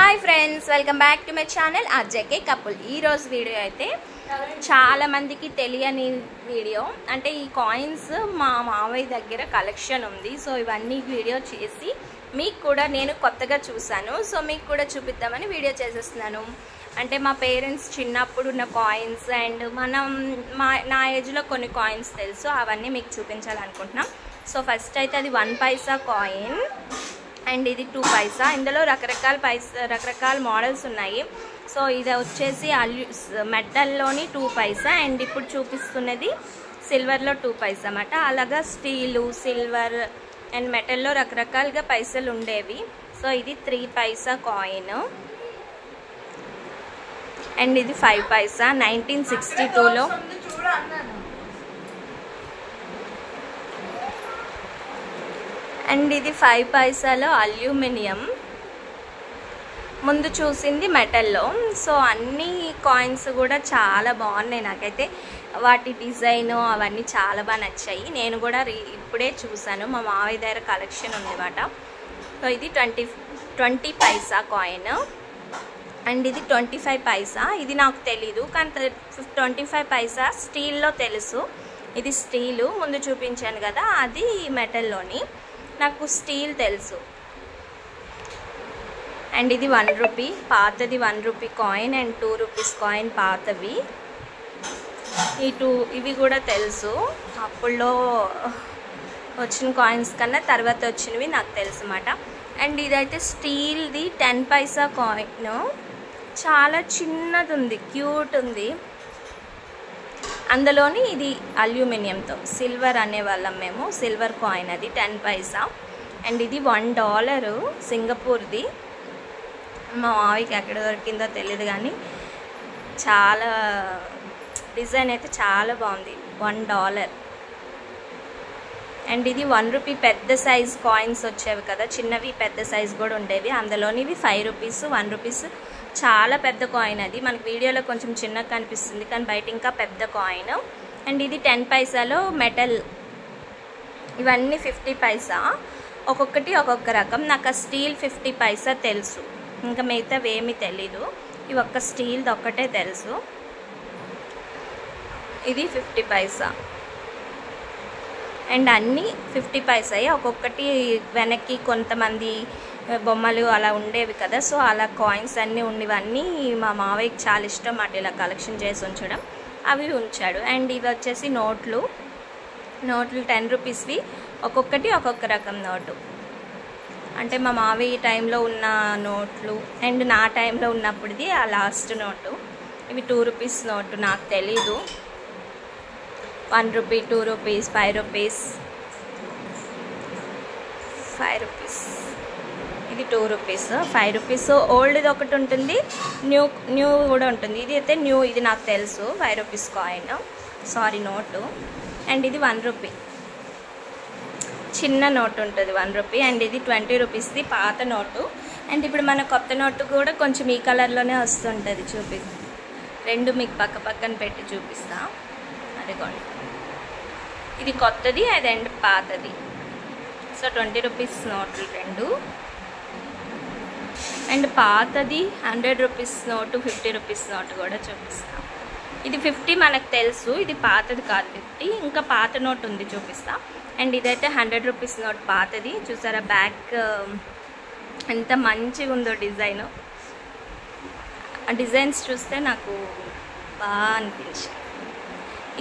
Hi friends, welcome back to my channel RJK couple. ఈరోజు video అయితే చాలా మందికి తెలియని వీడియో. అంటే ఈ కాయిన్స్ మా మావయ్య దగ్గర కలెక్షన్ ఉంది. సో ఇవన్నీ వీడియో చేసి మీకు కూడా నేను కొత్తగా చూసాను. సో మీకు కూడా చూపిద్దామని వీడియో చేసేస్తున్నాను. అంటే మా పేరెంట్స్ చిన్నప్పుడు ఉన్న కాయిన్స్ అండ్ నా ఏజ్లో కొన్ని కాయిన్స్ తెలుసు, అవన్నీ మీకు చూపించాలనుకుంటున్నాం. సో ఫస్ట్ అయితే అది 1 పైసా కాయిన్ అండ్ ఇది 2 పైసా. ఇందులో రకరకాల మోడల్స్ ఉన్నాయి. సో ఇది వచ్చేసి మెటల్లోని 2 పైసా అండ్ ఇప్పుడు చూపిస్తున్నది సిల్వర్లో 2 పైసా అన్నమాట. అలాగా స్టీలు, సిల్వర్ అండ్ మెటల్లో రకరకాలుగా పైసలు ఉండేవి. సో ఇది 3 పైసా కాయిన్ అండ్ ఇది 5 పైసా 1962లో. అండ్ ఇది 5 పైసాలో అల్యూమినియం. ముందు చూసింది మెటల్లో. సో అన్ని కాయిన్స్ కూడా చాలా బాగున్నాయి. నాకైతే వాటి డిజైన్ అవన్నీ చాలా బాగా నచ్చాయి. నేను కూడా ఇప్పుడే చూసాను. మా మావయ్య దగ్గర కలెక్షన్ ఉందన్నమాట. సో ఇది 20 పైసా కాయిన్ అండ్ ఇది 25 పైసా. ఇది నాకు తెలీదు, కానీ 25 పైసా స్టీల్లో తెలుసు. ఇది స్టీలు, ముందు చూపించాను కదా, అది మెటల్లోని. నాకు స్టీల్ తెలుసు. అండ్ ఇది 1 రూపీ పాతది, 1 rupee coin and 2 rupees coin పాతవి. ఇవి కూడా తెలుసు. అప్పుల్లో వచ్చిన కాయిన్స్ కన్నా తర్వాత వచ్చినవి నాకు తెలుసు అన్నమాట. అండ్ ఇదైతే స్టీల్ది 10 పైసా కాయిన్. చాలా చిన్నది ఉంది, క్యూట్ ఉంది. అందులోని ఇది అల్యూమినియంతో, సిల్వర్ అనేవాళ్ళం మేము. సిల్వర్ కాయిన్ అది 10 పైసా. అండ్ ఇది $1 సింగపూర్ది. మా మావికి ఎక్కడ దొరికిందో తెలియదు, కానీ చాలా డిజైన్ అయితే చాలా బాగుంది. $1. అండ్ ఇది 1 రూపీ పెద్ద సైజ్ కాయిన్స్ వచ్చేవి కదా, చిన్నవి పెద్ద సైజ్ కూడా ఉండేవి. అందులోని ఇవి 5 రూపీస్ 1 రూపీస్. చాలా పెద్ద కాయిన్ అది. మనకి వీడియోలో కొంచెం చిన్నగా కనిపిస్తుంది, కానీ బయట ఇంకా పెద్ద కాయిన్. అండ్ ఇది 10 పైసాలో మెటల్. ఇవన్నీ 50 పైసా. ఒక్కొక్కటి ఒక్కొక్క రకం. నాకు ఆ స్టీల్ 50 పైసా తెలుసు, ఇంకా మిగతావి ఏమీ తెలీదు. ఇవి ఒక్క స్టీల్ది ఒక్కటే తెలుసు. ఇది 50 పైసా అండ్ అన్నీ 50 పైసా. ఒక్కొక్కటి వెనక్కి కొంతమంది బొమ్మలు అలా ఉండేవి కదా, సో అలా కాయిన్స్ అన్నీ ఉండేవన్నీ మా మావయ్యకి చాలా ఇష్టం అటు ఇలా కలెక్షన్ చేసి ఉంచడం. అవి ఉంచాడు. అండ్ ఇవి వచ్చేసి నోట్లు 10 రూపీస్వి. ఒక్కొక్కటి ఒక్కొక్క రకం నోటు. అంటే మా మావయ్య టైంలో ఉన్న నోట్లు అండ్ నా టైంలో ఉన్నప్పుడుది ఆ లాస్ట్ నోటు. ఇవి 2 రూపీస్ నోటు, నాకు తెలీదు. 1 రూపీ, 2 రూపీస్, 5 రూపీస్, 5 రూపీస్. ఇది 2 రూపీస్, 5 రూపీస్. ఓల్డ్ది ఒకటి ఉంటుంది, న్యూ కూడా ఉంటుంది. ఇది అయితే న్యూ, ఇది నాకు తెలుసు. 5 rupees coin, sorry note. And ఇది 1 రూపీ చిన్న నోటు ఉంటుంది, 1 రూపీ. అండ్ ఇది 20 రూపీస్ది పాత నోటు. అండ్ ఇప్పుడు మన కొత్త నోటు కూడా కొంచెం ఈ కలర్లోనే వస్తుంటుంది. రెండు మీకు పక్కన పెట్టి చూపిస్తా. అదిగోండి, ఇది కొత్తది, అది అండ్ పాతది. సో 20 రూపీస్ నోట్లు 2. అండ్ పాతది 100 రూపీస్ నోటు, 50 రూపీస్ నోటు కూడా చూపిస్తా. ఇది 50 మనకు తెలుసు, ఇది పాతది కాదు 50. ఇంకా పాత నోట్ ఉంది, చూపిస్తా. అండ్ ఇదైతే 100 రూపీస్ నోట్ పాతది. చూసారా బ్యాక్ ఎంత మంచిగా ఉందో డిజైన్. ఆ డిజైన్స్ చూస్తే నాకు బాగా అనిపించింది.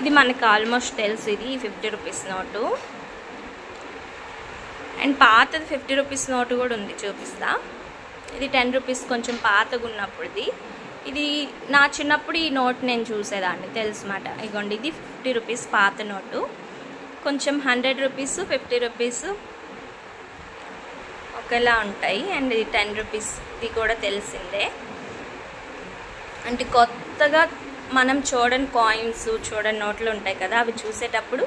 ఇది మనకు ఆల్మోస్ట్ తెలుసు, ఇది 50 రూపీస్ నోటు. అండ్ పాతది 50 రూపీస్ నోటు కూడా ఉంది, చూపిస్తా. ఇది 10 రూపీస్ కొంచెం పాతగా ఉన్నప్పుడుది. ఇది నా చిన్నప్పుడు ఈ నోట్ నేను చూసేదాన్ని, తెలుసు మాట. ఇగోండి, ఇది 50 రూపీస్ పాత నోటు. కొంచెం 100 రూపీస్ 50 రూపీస్ ఒకేలా ఉంటాయి. అండ్ ఇది 10 రూపీస్, ఇది కూడా తెలిసిందే. అంటే కొత్తగా మనం చూడని కాయిన్స్, చూడని నోట్లు ఉంటాయి కదా, అవి చూసేటప్పుడు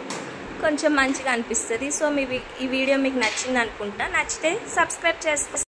కొంచెం మంచిగా అనిపిస్తుంది. సో ఈ వీడియో మీకు నచ్చింది అనుకుంటా. నచ్చితే సబ్స్క్రైబ్ చేసుకోండి.